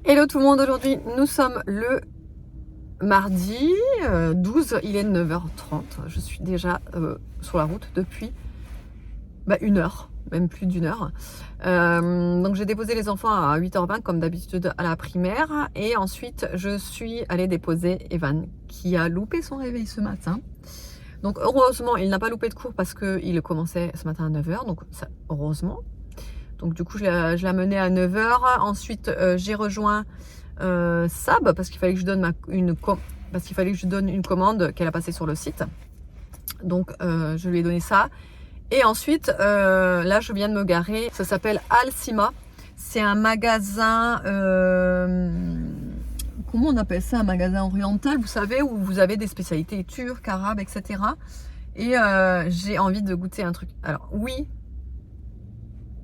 Hello tout le monde, aujourd'hui nous sommes le mardi 12, il est 9h30, je suis déjà sur la route depuis une heure, même plus d'une heure. Donc j'ai déposé les enfants à 8h20 comme d'habitude à la primaire et ensuite je suis allée déposer Evan qui a loupé son réveil ce matin. Donc heureusement il n'a pas loupé de cours parce qu'il commençait ce matin à 9h, donc ça, heureusement. Donc du coup je l'ai amené à 9h, ensuite j'ai rejoint Sab parce qu'il fallait que je donne une commande qu'elle a passée sur le site. Donc je lui ai donné ça. Et ensuite, là, je viens de me garer. Ça s'appelle Alcima. C'est un magasin, comment on appelle ça? Un magasin oriental, vous savez, où vous avez des spécialités turques, arabes, etc. Et j'ai envie de goûter un truc. Alors oui,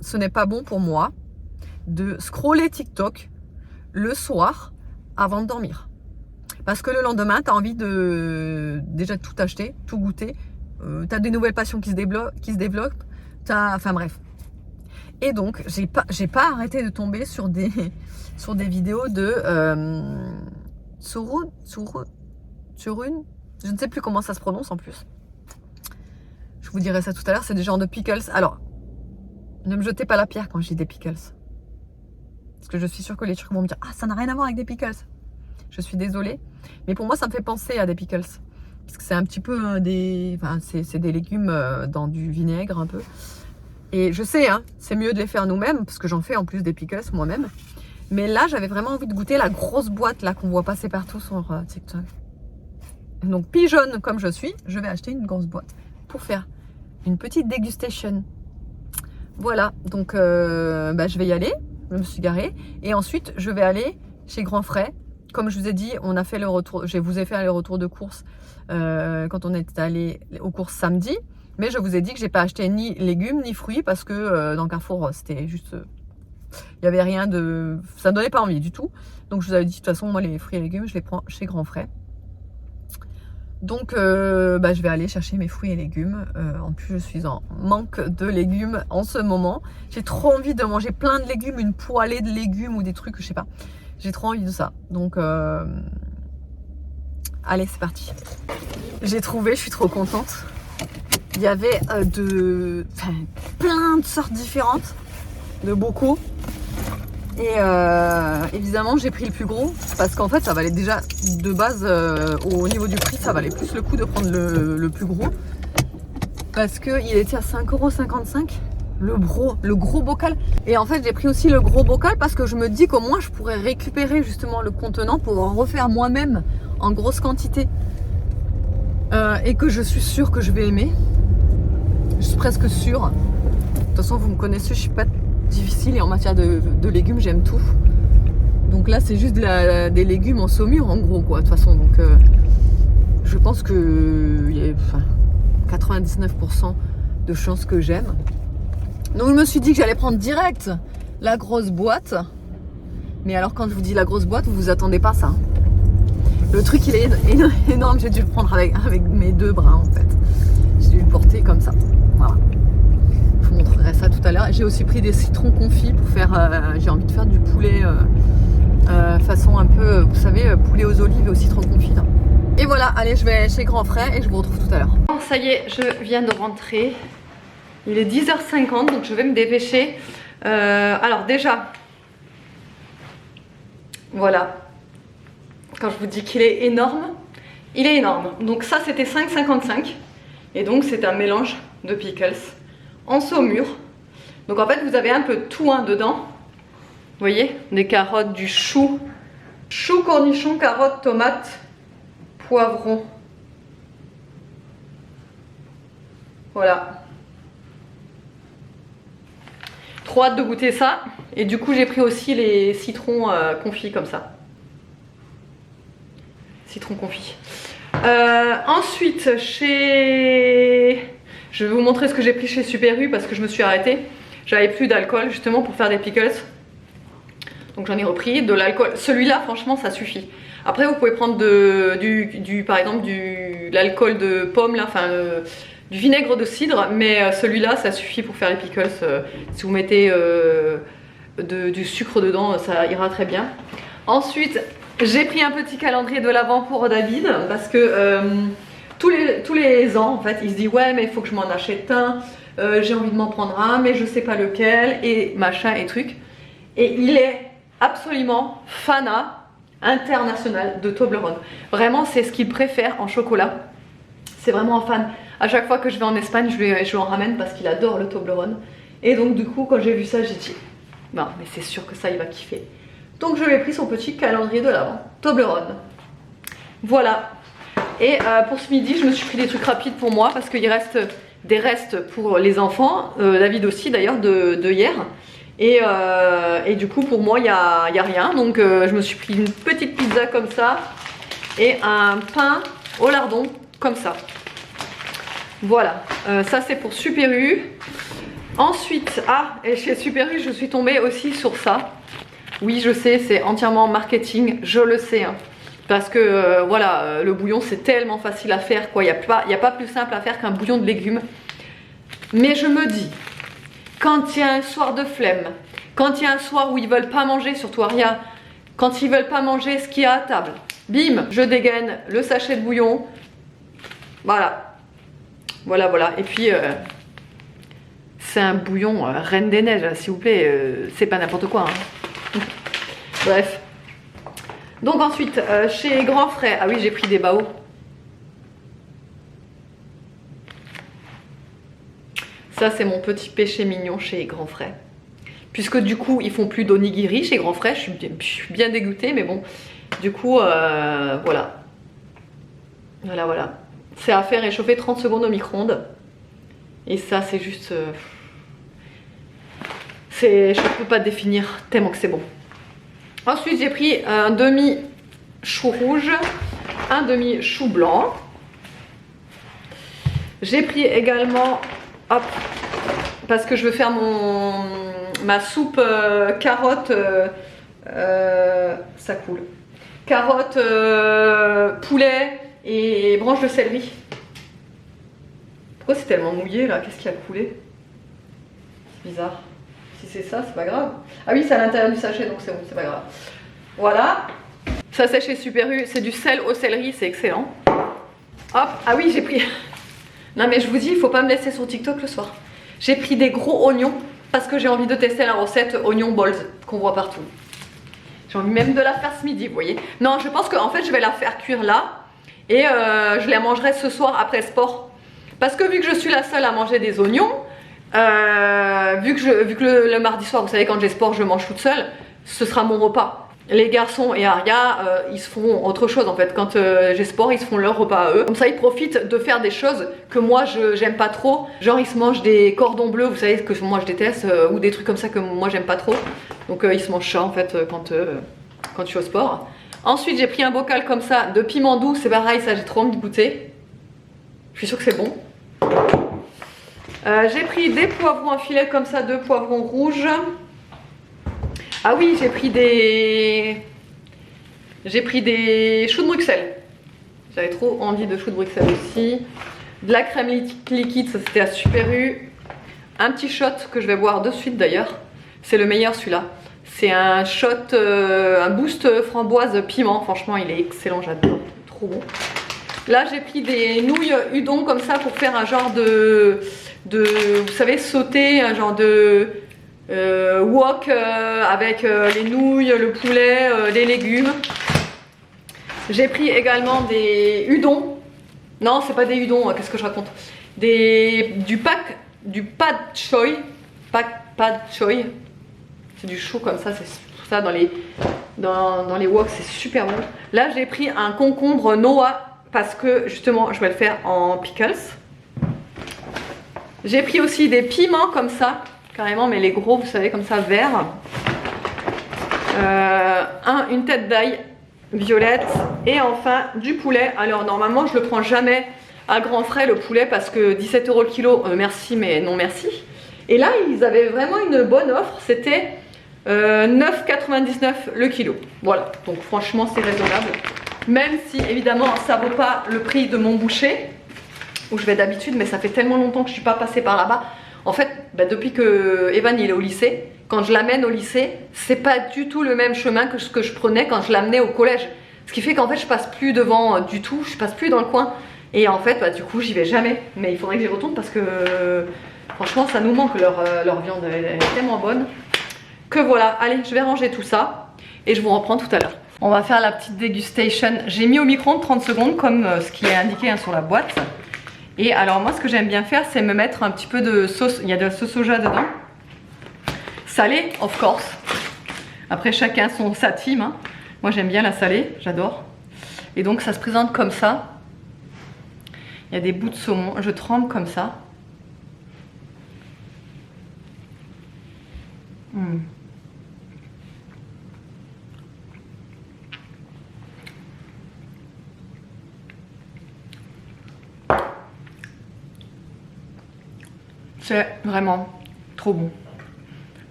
ce n'est pas bon pour moi de scroller TikTok le soir avant de dormir. Parce que le lendemain, tu as envie de déjà tout acheter, tout goûter. Tu as des nouvelles passions qui se développent. Enfin bref. Et donc, j'ai pas arrêté de tomber sur des vidéos de Tsurun. Je ne sais plus comment ça se prononce en plus. Je vous dirai ça tout à l'heure. C'est des genres de pickles. Alors, ne me jetez pas la pierre quand je dis des pickles. Parce que je suis sûre que les Turcs vont me dire « Ah, ça n'a rien à voir avec des pickles ». Je suis désolée. Mais pour moi, ça me fait penser à des pickles. Parce que c'est un petit peu c'est des légumes dans du vinaigre un peu. Et je sais, hein, c'est mieux de les faire nous-mêmes, parce que j'en fais en plus des pickles moi-même. Mais là, j'avais vraiment envie de goûter la grosse boîte là qu'on voit passer partout sur TikTok. Donc, pigeonne comme je suis, je vais acheter une grosse boîte pour faire une petite dégustation. Voilà, donc je vais y aller. Je me suis garée. Et ensuite, je vais aller chez Grand Frais. Comme je vous ai dit, on a fait le retour. Je vous ai fait le retour de course quand on est allé aux courses samedi. Mais je vous ai dit que j'ai pas acheté ni légumes ni fruits parce que dans Carrefour, c'était juste, il y avait rien de, ça me donnait pas envie du tout. Donc je vous avais dit de toute façon, moi les fruits et légumes, je les prends chez Grand Frais. Donc je vais aller chercher mes fruits et légumes. En plus, je suis en manque de légumes en ce moment. J'ai trop envie de manger plein de légumes, une poêlée de légumes ou des trucs, je sais pas. J'ai trop envie de ça. Donc, allez, c'est parti. J'ai trouvé, je suis trop contente. Il y avait plein de sortes différentes de bocaux. Et évidemment, j'ai pris le plus gros parce qu'en fait, ça valait déjà de base, au niveau du prix, ça valait plus le coup de prendre le plus gros. Parce qu'il était à 5,55 €. Le gros bocal. Et en fait, j'ai pris aussi le gros bocal parce que je me dis qu'au moins, je pourrais récupérer justement le contenant pour en refaire moi-même en grosse quantité. Et que je suis sûre que je vais aimer. Je suis presque sûre. De toute façon, vous me connaissez, je suis pas difficile et en matière de légumes, j'aime tout. Donc là, c'est juste des légumes en saumure en gros, quoi, de toute façon. Donc, je pense que il y a 99% de chances que j'aime. Donc je me suis dit que j'allais prendre direct la grosse boîte. Mais alors quand je vous dis la grosse boîte, vous vous attendez pas à ça. Le truc il est énorme, j'ai dû le prendre avec mes deux bras en fait. J'ai dû le porter comme ça. Voilà. Je vous montrerai ça tout à l'heure. J'ai aussi pris des citrons confits pour faire, j'ai envie de faire du poulet façon un peu, vous savez, poulet aux olives et au citron confit. Là. Et voilà, allez, je vais chez Grand Frais et je vous retrouve tout à l'heure. Ça y est, je viens de rentrer. Il est 10h50, donc je vais me dépêcher. Alors déjà, voilà. Quand je vous dis qu'il est énorme, il est énorme. Donc ça, c'était 5,55 €. Et donc, c'est un mélange de pickles en saumure. Donc en fait, vous avez un peu tout dedans. Vous voyez, des carottes, du chou, cornichons, carottes, tomates, poivrons. Voilà. Trop hâte de goûter ça. Et du coup, j'ai pris aussi les citrons confits comme ça. Citron confit. Ensuite, je vais vous montrer ce que j'ai pris chez Super U parce que je me suis arrêtée. J'avais plus d'alcool justement pour faire des pickles. Donc j'en ai repris de l'alcool. Celui-là, franchement, ça suffit. Après, vous pouvez prendre par exemple de l'alcool de pomme, là, enfin du vinaigre de cidre, mais celui-là ça suffit pour faire les pickles. Si vous mettez du sucre dedans, ça ira très bien. Ensuite, j'ai pris un petit calendrier de l'Avent pour David parce que tous les ans en fait il se dit ouais mais il faut que je m'en achète un, j'ai envie de m'en prendre un mais je sais pas lequel et machin et truc. Et il est absolument fanat international de Toblerone. Vraiment c'est ce qu'il préfère en chocolat. C'est vraiment un fan. À chaque fois que je vais en Espagne je lui en ramène parce qu'il adore le Toblerone. Et donc du coup quand j'ai vu ça j'ai dit non mais c'est sûr que ça il va kiffer. Donc je lui ai pris son petit calendrier de l'Avent Toblerone. Voilà. Et pour ce midi je me suis pris des trucs rapides pour moi parce qu'il reste des restes pour les enfants, David aussi d'ailleurs de hier. Et du coup pour moi il y a rien. Donc je me suis pris une petite pizza comme ça et un pain au lardon comme ça. Voilà, ça c'est pour Super U. Ensuite, et chez Super U je suis tombée aussi sur ça. Oui je sais c'est entièrement marketing, je le sais hein. Parce que voilà, le bouillon c'est tellement facile à faire quoi, il n'y a pas plus simple à faire qu'un bouillon de légumes. Mais je me dis, quand il y a un soir de flemme, quand il y a un soir où ils veulent pas manger, surtout Aria, quand ils veulent pas manger ce qu'il y a à table, bim, je dégaine le sachet de bouillon, voilà, voilà, et puis c'est un bouillon Reine des Neiges, s'il vous plaît, c'est pas n'importe quoi, hein. Bref. Donc ensuite, chez Grand Frais, ah oui j'ai pris des bao. Ça c'est mon petit péché mignon chez Grand Frais. Puisque du coup ils font plus d'onigiri chez Grand Frais, je suis bien dégoûtée mais bon. Du coup voilà. Voilà. C'est à faire réchauffer 30 secondes au micro-ondes. Et ça c'est juste... je peux pas définir tellement que c'est bon. Ensuite j'ai pris un demi chou rouge, un demi chou blanc. J'ai pris également, hop, parce que je veux faire ma soupe carotte, ça coule. Carotte, poulet et branche de céleri. Pourquoi c'est tellement mouillé là? Qu'est-ce qui a coulé? C'est bizarre. Si c'est ça, c'est pas grave. Ah oui, c'est à l'intérieur du sachet, donc c'est bon, c'est pas grave. Voilà. Ça c'est chez Super U, c'est du sel au céleri, c'est excellent. Hop, ah oui, j'ai pris... Non mais je vous dis, il faut pas me laisser sur TikTok le soir. J'ai pris des gros oignons parce que j'ai envie de tester la recette oignon balls qu'on voit partout. J'ai envie même de la faire ce midi, vous voyez. Non, je pense qu'en fait, je vais la faire cuire là et je la mangerai ce soir après le sport. Parce que vu que je suis la seule à manger des oignons, vu que le mardi soir, vous savez, quand j'ai sport, je mange toute seule, ce sera mon repas. Les garçons et Aria, ils se font autre chose en fait. Quand j'ai sport, ils se font leur repas à eux. Comme ça, ils profitent de faire des choses que moi, j'aime pas trop. Genre, ils se mangent des cordons bleus, vous savez, que moi je déteste, ou des trucs comme ça que moi j'aime pas trop. Donc, ils se mangent ça en fait quand je suis au sport. Ensuite, j'ai pris un bocal comme ça de piment doux. C'est pareil, ça, j'ai trop envie de goûter. Je suis sûre que c'est bon. J'ai pris des poivrons à filet comme ça, 2 poivrons rouges. Ah oui, j'ai pris des choux de Bruxelles. J'avais trop envie de choux de Bruxelles aussi. De la crème liquide, ça c'était à Super U. Un petit shot que je vais boire de suite d'ailleurs. C'est le meilleur celui-là. C'est un shot, un boost framboise piment. Franchement, il est excellent, j'adore. Trop bon. Là, j'ai pris des nouilles udon comme ça pour faire un genre de vous savez, sauter, un genre de wok avec les nouilles, le poulet, les légumes. J'ai pris également des udon. Non, c'est pas des udon, qu'est-ce que je raconte? Du pad choy. Pad choy. C'est du chou comme ça, c'est ça dans les woks, c'est super bon. Là, j'ai pris un concombre Noah parce que justement, je vais le faire en pickles. J'ai pris aussi des piments comme ça, carrément, mais les gros, vous savez, comme ça, verts. Une tête d'ail violette et enfin du poulet. Alors normalement je le prends jamais à Grand Frais le poulet parce que 17 € le kilo, merci mais non merci. Et là ils avaient vraiment une bonne offre, c'était 9,99 le kilo. Voilà, donc franchement c'est raisonnable. Même si évidemment ça vaut pas le prix de mon boucher. où je vais d'habitude, mais ça fait tellement longtemps que je suis pas passée par là-bas. En fait, bah, depuis que Evan il est au lycée, quand je l'amène au lycée, c'est pas du tout le même chemin que ce que je prenais quand je l'amenais au collège. Ce qui fait qu'en fait, je passe plus devant du tout, je passe plus dans le coin. Et en fait, bah, du coup, j'y vais jamais. Mais il faudrait que j'y retourne parce que franchement, ça nous manque, leur viande, elle est tellement bonne. Que voilà, allez, je vais ranger tout ça et je vous reprends tout à l'heure. On va faire la petite dégustation. J'ai mis au micro-ondes 30 secondes comme ce qui est indiqué hein, sur la boîte. Et alors moi, ce que j'aime bien faire, c'est me mettre un petit peu de sauce. Il y a de la sauce soja dedans. Salée, of course. Après, chacun sa team. Hein. Moi, j'aime bien la salée, j'adore. Et donc, ça se présente comme ça. Il y a des bouts de saumon. Je trempe comme ça. Mmh. C'est vraiment trop bon.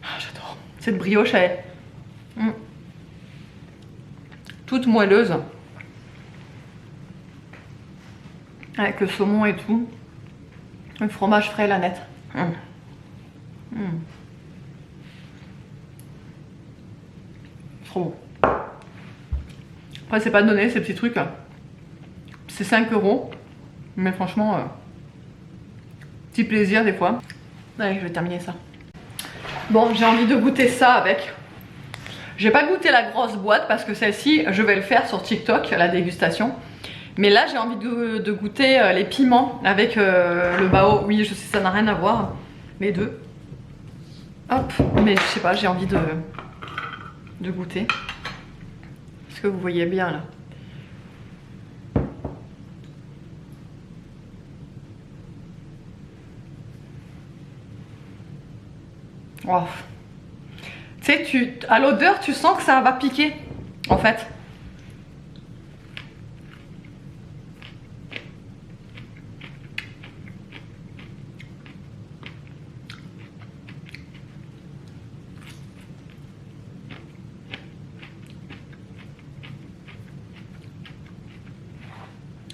Ah, j'adore. Cette brioche, elle est toute moelleuse. Avec le saumon et tout. Le fromage frais, la nette. Trop bon. Après, c'est pas donné ces petits trucs. C'est 5 €. Mais franchement, petit plaisir des fois. Allez, je vais terminer ça. Bon, j'ai envie de goûter ça avec. J'ai pas goûté la grosse boîte parce que celle-ci, je vais le faire sur TikTok, la dégustation. Mais là, j'ai envie de goûter les piments avec le bao. Oui, je sais, ça n'a rien à voir. Les deux. Hop, mais je sais pas, j'ai envie de goûter. Est-ce que vous voyez bien là? Oh. Tu sais, à l'odeur, tu sens que ça va piquer, en fait.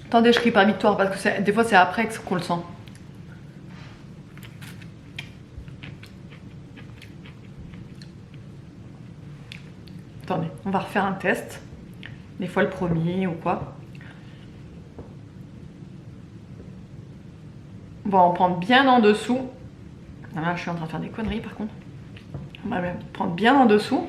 Attendez, je crie pas victoire parce que des fois c'est après qu'on le sent. Attendez, on va refaire un test. Des fois le premier ou quoi. On va en prendre bien en dessous. Ah, là, je suis en train de faire des conneries par contre. On va même prendre bien en dessous.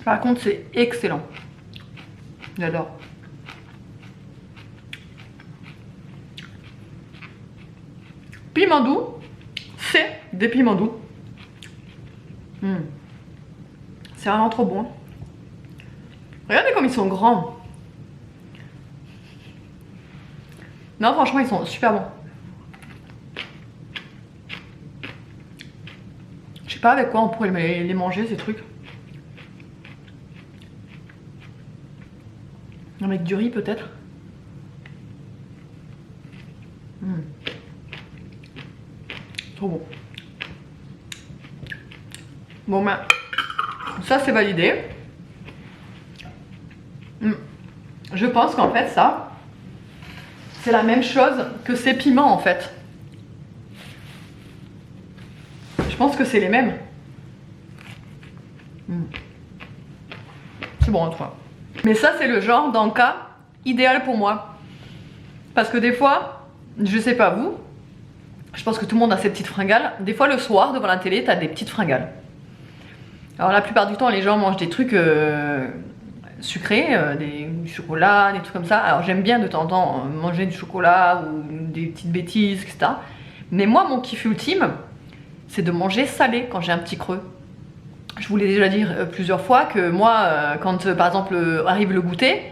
Par contre, c'est excellent. J'adore. Piment doux, c'est des piments doux. C'est vraiment trop bon. Regardez comme ils sont grands. Non, franchement, ils sont super bons. Je sais pas avec quoi on pourrait les manger, ces trucs. Avec du riz peut-être. Trop bon. Bon ben, ça c'est validé. Je pense qu'en fait ça, c'est la même chose que ces piments en fait. Je pense que c'est les mêmes. C'est bon en tout cas. Mais ça c'est le genre d'encas idéal pour moi. Parce que des fois, je sais pas vous, je pense que tout le monde a ses petites fringales. Des fois le soir devant la télé, t'as des petites fringales. Alors la plupart du temps les gens mangent des trucs sucrés, du chocolat, des trucs comme ça. Alors j'aime bien de temps en temps manger du chocolat ou des petites bêtises, etc. Mais moi mon kiff ultime, c'est de manger salé quand j'ai un petit creux. Je vous l'ai déjà dit plusieurs fois que moi, quand par exemple arrive le goûter,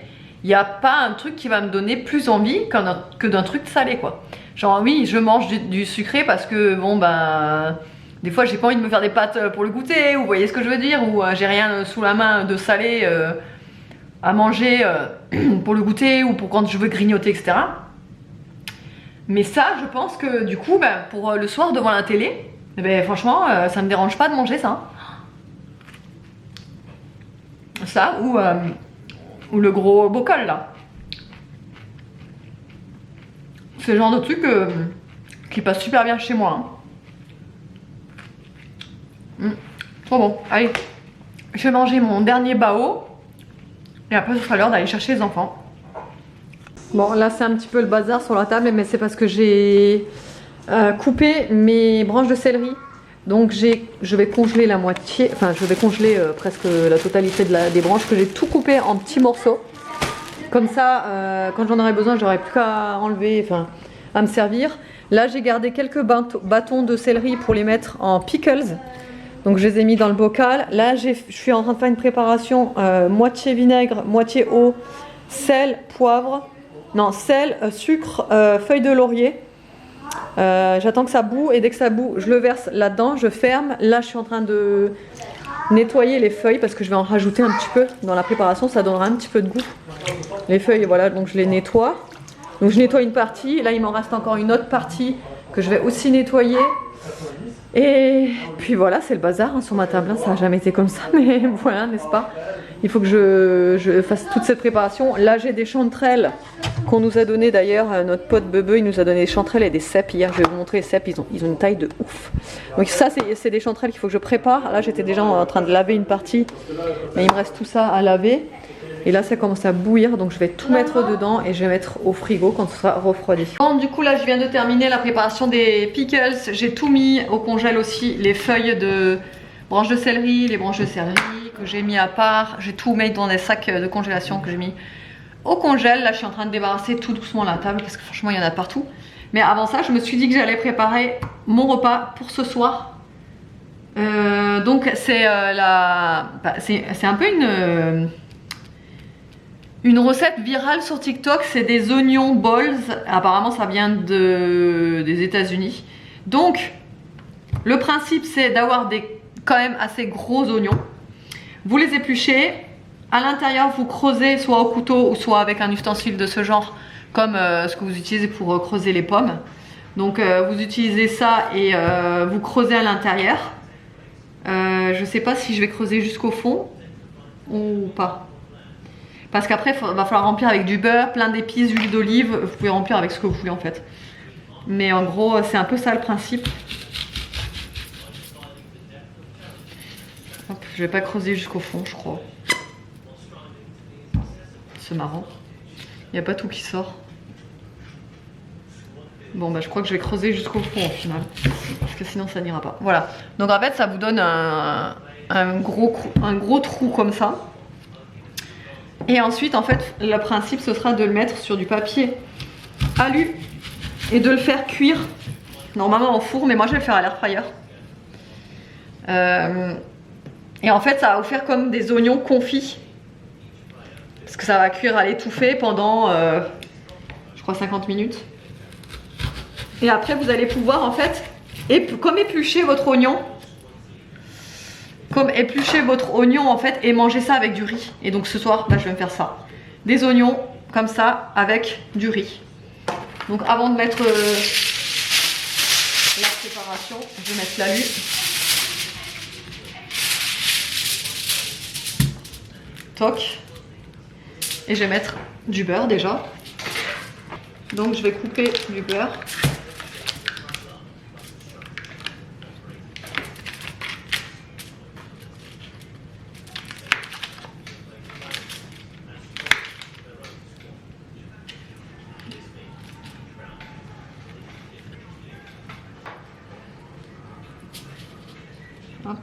il n'y a pas un truc qui va me donner plus envie que d'un truc salé quoi. Genre oui, je mange du sucré parce que bon ben, des fois j'ai pas envie de me faire des pâtes pour le goûter, ou vous voyez ce que je veux dire, ou j'ai rien sous la main de salé à manger pour le goûter ou pour quand je veux grignoter, etc. Mais ça, je pense que du coup, ben, pour le soir devant la télé, Et ben franchement, ça me dérange pas de manger ça. Ça ou le gros bocal là. C'est le genre de truc qui passe super bien chez moi. Trop bon. Allez, je vais manger mon dernier bao. Et après, ce sera l'heure d'aller chercher les enfants. Bon, là, c'est un petit peu le bazar sur la table, mais c'est parce que j'ai coupé mes branches de céleri. Donc, je vais congeler la moitié, enfin, je vais congeler presque la totalité des branches que j'ai tout coupé en petits morceaux. Comme ça, quand j'en aurai besoin, j'aurai plus qu'à enlever, enfin, à me servir. Là, j'ai gardé quelques bâtons de céleri pour les mettre en pickles. Donc je les ai mis dans le bocal. Là je suis en train de faire une préparation moitié vinaigre, moitié eau, sel, poivre, non sel, sucre, feuilles de laurier. J'attends que ça bout et dès que ça bout je le verse là-dedans, je ferme. Là je suis en train de nettoyer les feuilles parce que je vais en rajouter un petit peu dans la préparation, ça donnera un petit peu de goût. Les feuilles voilà, donc je les nettoie. Donc je nettoie une partie, là il m'en reste encore une autre partie que je vais aussi nettoyer. Et puis voilà, c'est le bazar hein, sur ma table, hein. Ça n'a jamais été comme ça, mais voilà, n'est-ce pas? Il faut que je fasse toute cette préparation. Là, j'ai des chanterelles qu'on nous a donné d'ailleurs. Notre pote Bebe, il nous a donné des chanterelles et des cèpes hier. Je vais vous montrer les cèpes, ils ont une taille de ouf. Donc ça, c'est des chanterelles qu'il faut que je prépare. Là, j'étais déjà en train de laver une partie, mais il me reste tout ça à laver. Et là, ça commence à bouillir, donc je vais tout mettre dedans et je vais mettre au frigo quand ce sera refroidi. Bon, du coup, là, je viens de terminer la préparation des pickles. J'ai tout mis au congèle aussi, les feuilles de branches de céleri, les branches de céleri que j'ai mis à part. J'ai tout mis dans des sacs de congélation que j'ai mis au congèle. Là, je suis en train de débarrasser tout doucement la table parce que franchement, il y en a partout. Mais avant ça, je me suis dit que j'allais préparer mon repas pour ce soir. Donc, c'est c'est un peu une recette virale sur TikTok, c'est des oignons balls. Apparemment, ça vient des États-Unis. Donc, le principe, c'est d'avoir quand même assez gros oignons. Vous les épluchez. À l'intérieur, vous creusez soit au couteau ou soit avec un ustensile de ce genre, comme ce que vous utilisez pour creuser les pommes. Donc, vous utilisez ça et vous creusez à l'intérieur. Je sais pas si je vais creuser jusqu'au fond ou pas. Parce qu'après, il va falloir remplir avec du beurre, plein d'épices, huile d'olive. Vous pouvez remplir avec ce que vous voulez en fait. Mais en gros, c'est un peu ça le principe. Hop, je vais pas creuser jusqu'au fond, je crois. C'est marrant. Il n'y a pas tout qui sort. Bon, bah je crois que je vais creuser jusqu'au fond au final. Parce que sinon, ça n'ira pas. Voilà. Donc en fait, ça vous donne un gros trou comme ça. Et ensuite, en fait, le principe, ce sera de le mettre sur du papier alu et de le faire cuire, normalement en four, mais moi je vais le faire à l'air fryer. Et en fait, ça va vous faire comme des oignons confits. Parce que ça va cuire à l'étouffée pendant, je crois, 50 minutes. Et après, vous allez pouvoir, en fait, comme éplucher votre oignon. Comme éplucher votre oignon en fait et manger ça avec du riz. Et donc ce soir, bah, je vais me faire ça. Des oignons comme ça avec du riz. Donc avant de mettre la préparation, je vais mettre l'alu. Toc. Et je vais mettre du beurre déjà. Donc je vais couper du beurre. Hop.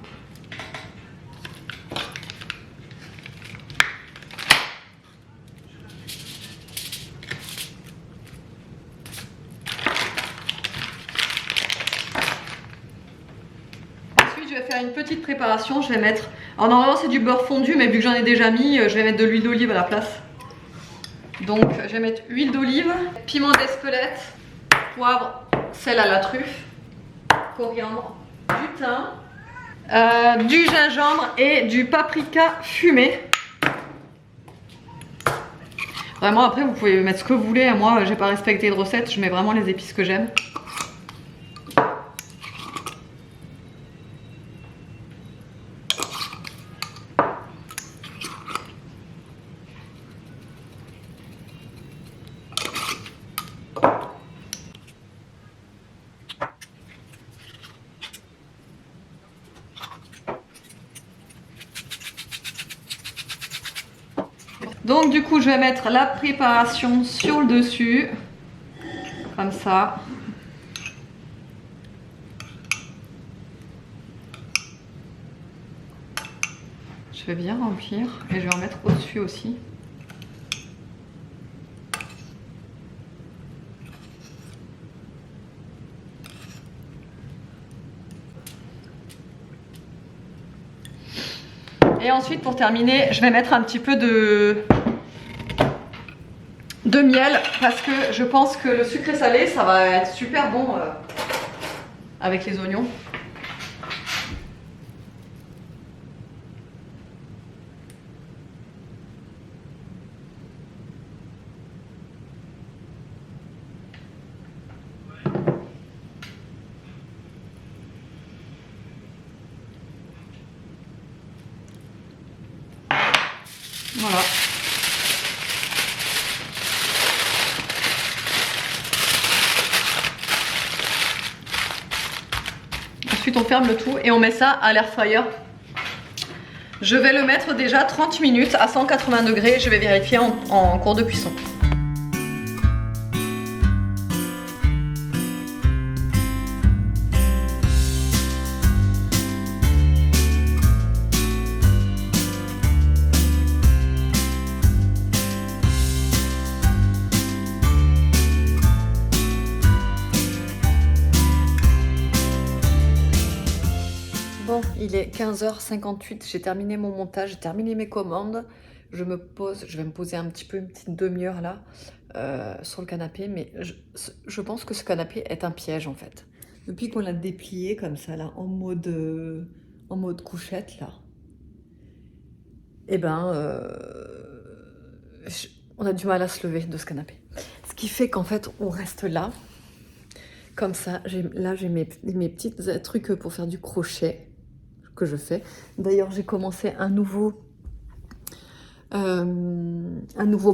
Ensuite, je vais faire une petite préparation. Je vais mettre. Alors, normalement, c'est du beurre fondu, mais vu que j'en ai déjà mis, je vais mettre de l'huile d'olive à la place. Donc, je vais mettre huile d'olive, piment d'Espelette, poivre, sel à la truffe, coriandre, du thym. Du gingembre et du paprika fumé. Vraiment après vous pouvez mettre ce que vous voulez. Moi j'ai pas respecté de recette, je mets vraiment les épices que j'aime. Donc du coup, je vais mettre la préparation sur le dessus, comme ça. Je vais bien remplir et je vais en mettre au-dessus aussi. Et ensuite, pour terminer, je vais mettre un petit peu de miel parce que je pense que le sucré salé, ça va être super bon avec les oignons. Voilà. Ensuite, on ferme le tout et on met ça à l'air fryer. Je vais le mettre déjà 30 minutes à 180 degrés. Je vais vérifier en cours de cuisson. Bon, il est 15h58, j'ai terminé mon montage, j'ai terminé mes commandes. Je me pose, je vais me poser un petit peu, une petite demi-heure là, sur le canapé, mais je pense que ce canapé est un piège en fait. Depuis qu'on l'a déplié comme ça là, en mode couchette là, et ben, on a du mal à se lever de ce canapé. Ce qui fait qu'en fait, on reste là, comme ça. Là, j'ai mes petits trucs pour faire du crochet que je fais. D'ailleurs, j'ai commencé un nouveau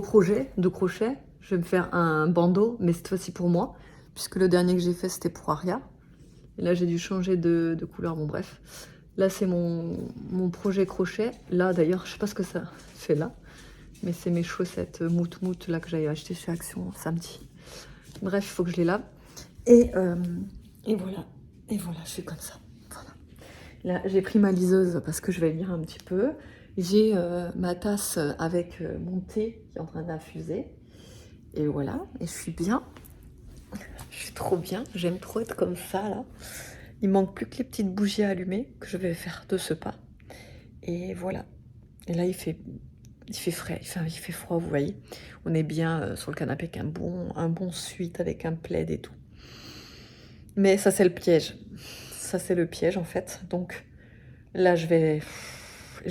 projet de crochet. Je vais me faire un bandeau, mais cette fois-ci pour moi, puisque le dernier que j'ai fait, c'était pour Aria. Et là, j'ai dû changer de couleur. Bon, bref. Là, c'est mon projet crochet. Là, d'ailleurs, je sais pas ce que ça fait là, mais c'est mes chaussettes mout là que j'avais acheté chez Action samedi. Bref, il faut que je les lave. Et voilà. Et voilà, je suis comme ça. Voilà. Là, j'ai pris ma liseuse parce que je vais lire un petit peu. J'ai ma tasse avec mon thé qui est en train d'infuser. Et voilà, et je suis bien. Je suis trop bien. J'aime trop être comme ça, là. Il manque plus que les petites bougies à allumer que je vais faire de ce pas. Et voilà. Et là, il fait frais, il fait froid, vous voyez. On est bien sur le canapé avec un bon suite avec un plaid et tout. Mais ça, c'est le piège. Ça, c'est le piège, en fait. Donc, là, je vais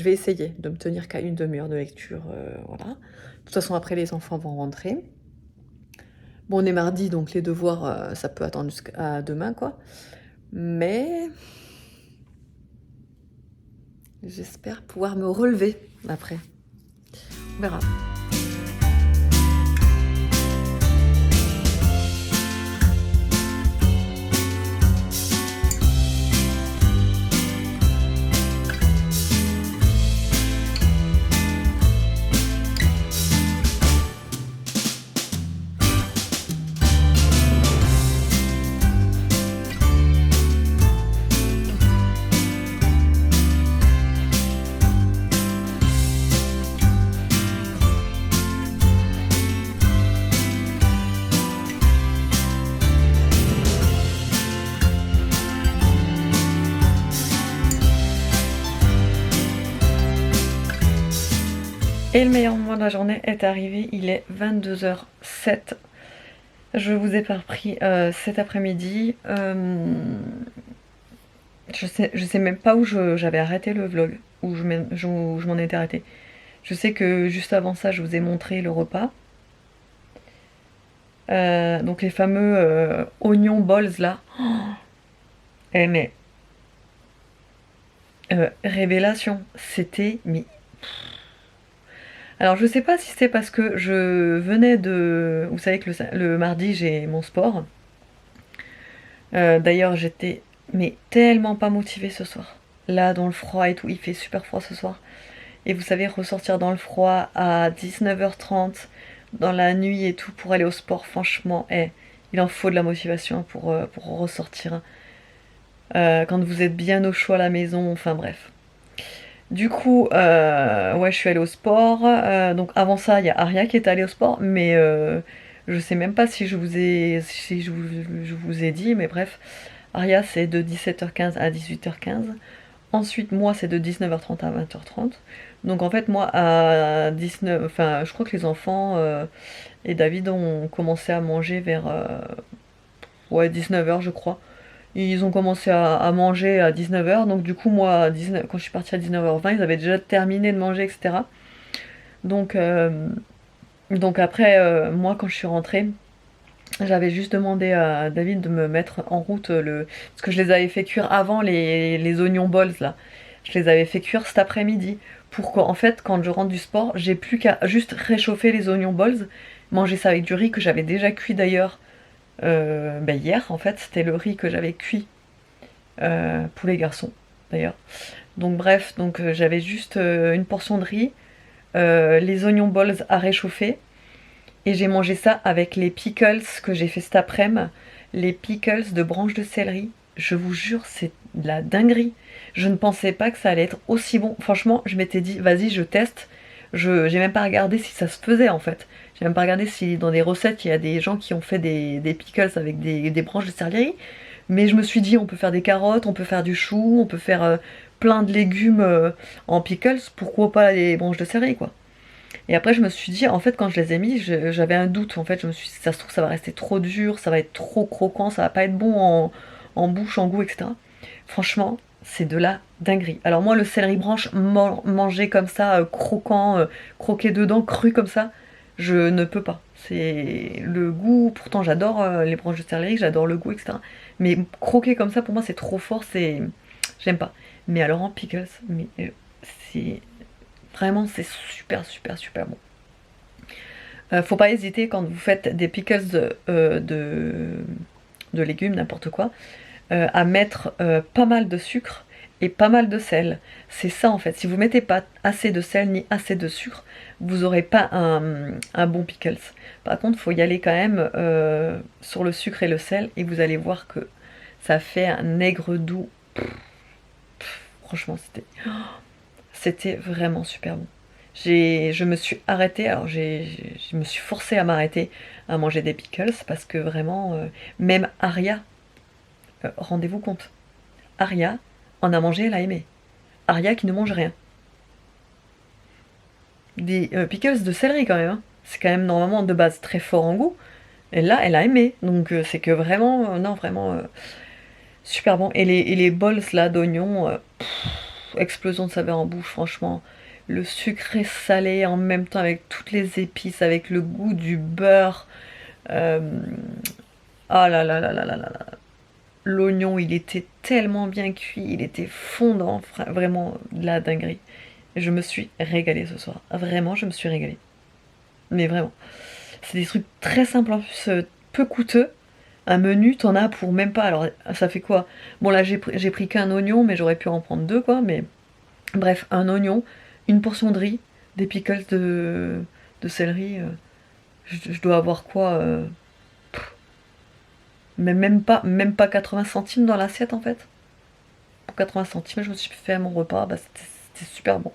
essayer de me tenir qu'à une demi-heure de lecture. Voilà. De toute façon, après, les enfants vont rentrer. Bon, on est mardi, donc les devoirs, ça peut attendre jusqu'à demain, quoi. Mais j'espère pouvoir me relever après. On verra. Et le meilleur moment de la journée est arrivé, il est 22h07. Je vous ai pas repris cet après-midi. Je sais même pas où j'avais arrêté le vlog, où je m'en étais arrêtée. Je sais que juste avant ça, je vous ai montré le repas. Donc les fameux oignons balls là. Eh mais... révélation, c'était... mais alors je sais pas si c'est parce que je venais de... Vous savez que le mardi j'ai mon sport. D'ailleurs j'étais mais tellement pas motivée ce soir. Là dans le froid et tout, il fait super froid ce soir. Et vous savez, ressortir dans le froid à 19h30, dans la nuit et tout, pour aller au sport, franchement, il en faut de la motivation pour ressortir. Quand vous êtes bien au chaud à la maison, enfin bref. Du coup, ouais, je suis allée au sport. Donc avant ça, il y a Aria qui est allée au sport, mais je sais même pas si je vous ai dit, mais bref, Aria c'est de 17h15 à 18h15. Ensuite, moi, c'est de 19h30 à 20h30. Donc en fait, moi, à 19... Enfin, je crois que les enfants et David ont commencé à manger vers ouais, 19h, je crois. Ils ont commencé à manger à 19h. Donc du coup, moi, quand je suis partie à 19h20, ils avaient déjà terminé de manger, etc. Donc, donc après, moi, quand je suis rentrée, j'avais juste demandé à David de me mettre en route parce que je les avais fait cuire avant les oignons balls là. Je les avais fait cuire cet après-midi pour qu'en fait, quand je rentre du sport, j'ai plus qu'à juste réchauffer les oignons balls, manger ça avec du riz que j'avais déjà cuit d'ailleurs hier. En fait, c'était le riz que j'avais cuit pour les garçons d'ailleurs. Donc bref, donc j'avais juste une portion de riz, les oignons balls à réchauffer et j'ai mangé ça avec les pickles que j'ai fait cet après-midi. Les pickles de branches de céleri. Je vous jure, c'est de la dinguerie. Je ne pensais pas que ça allait être aussi bon. Franchement, je m'étais dit, vas-y, je teste. J'ai même pas regardé si ça se faisait en fait. J'ai même pas regardé si dans des recettes il y a des gens qui ont fait des pickles avec des branches de céleri. Mais je me suis dit, on peut faire des carottes, on peut faire du chou, on peut faire plein de légumes en pickles. Pourquoi pas les branches de céleri quoi. Et après, je me suis dit, en fait, quand je les ai mis, j'avais un doute. En fait, je me suis dit, ça se trouve, ça va rester trop dur, ça va être trop croquant, ça va pas être bon en bouche, en goût, etc. Franchement, c'est de la dinguerie. Alors moi, le céleri branche, manger comme ça, croquant, croquer dedans, cru comme ça, je ne peux pas. C'est le goût, pourtant j'adore les branches de céleri, j'adore le goût, etc. Mais croquer comme ça, pour moi, c'est trop fort, j'aime pas. Mais alors en pickles, mais c'est vraiment, c'est super, super, super bon. Faut pas hésiter quand vous faites des pickles de légumes, n'importe quoi, à mettre pas mal de sucre et pas mal de sel. C'est ça en fait. Si vous mettez pas assez de sel ni assez de sucre, vous aurez pas un bon pickles. Par contre, faut y aller quand même sur le sucre et le sel et vous allez voir que ça fait un aigre doux. Franchement, c'était vraiment super bon. Je me suis arrêtée, alors je me suis forcée à m'arrêter à manger des pickles parce que vraiment, même Aria, rendez-vous compte, Aria en a mangé, elle a aimé. Aria qui ne mange rien. Des pickles de céleri quand même, hein. C'est quand même normalement de base très fort en goût. Et là, elle a aimé. Donc c'est que vraiment, non, vraiment super bon. Et les bols là d'oignons, explosion de saveur en bouche, franchement. Le sucré salé en même temps avec toutes les épices, avec le goût du beurre. Euh, Ah là là là là là là là. L'oignon, il était tellement bien cuit, il était fondant, vraiment de la dinguerie. Je me suis régalée ce soir. Vraiment, je me suis régalée. Mais vraiment. C'est des trucs très simples en plus, peu coûteux. Un menu, t'en as pour même pas. Alors, ça fait quoi? Bon, là, j'ai pris qu'un oignon, mais j'aurais pu en prendre deux, quoi. Mais bref, un oignon, une portion de riz, des pickles de céleri. Je dois avoir quoi mais même pas 80 centimes dans l'assiette en fait. Pour 80 centimes, je me suis fait mon repas, bah, c'était super bon.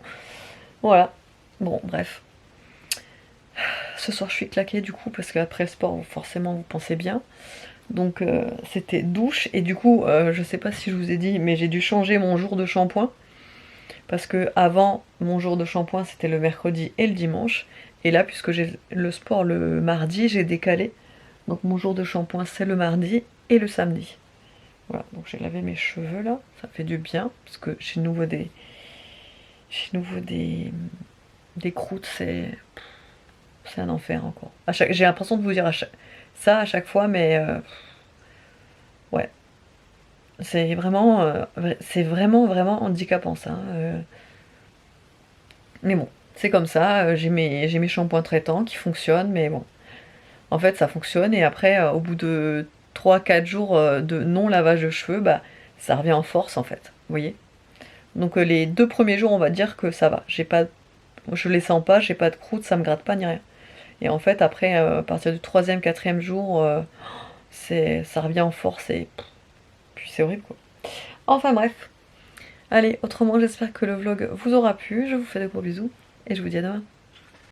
Voilà. Bon, bref. Ce soir, je suis claquée du coup, parce qu'après le sport, forcément, vous pensez bien. Donc, c'était douche. Et du coup, je sais pas si je vous ai dit, mais j'ai dû changer mon jour de shampoing. Parce que avant, mon jour de shampoing, c'était le mercredi et le dimanche. Et là, puisque j'ai le sport le mardi, j'ai décalé. Donc, mon jour de shampoing, c'est le mardi et le samedi. Voilà, donc j'ai lavé mes cheveux là, ça fait du bien, parce que chez nouveau des croûtes, c'est un enfer encore. J'ai l'impression de vous dire ça à chaque fois, mais ouais, c'est vraiment vraiment handicapant ça, hein, mais bon, c'est comme ça. J'ai mes shampoings traitants qui fonctionnent, mais bon, en fait ça fonctionne et après au bout de 3 4 jours de non lavage de cheveux, bah ça revient en force en fait, vous voyez. Donc les 2 premiers jours, on va dire que ça va. J'ai pas je les sens pas, j'ai pas de croûte, ça me gratte pas ni rien. Et en fait, après, à partir du troisième, quatrième jour, ça revient en force et puis c'est horrible quoi. Enfin bref. Allez, autrement, j'espère que le vlog vous aura plu. Je vous fais de gros bisous et je vous dis à demain.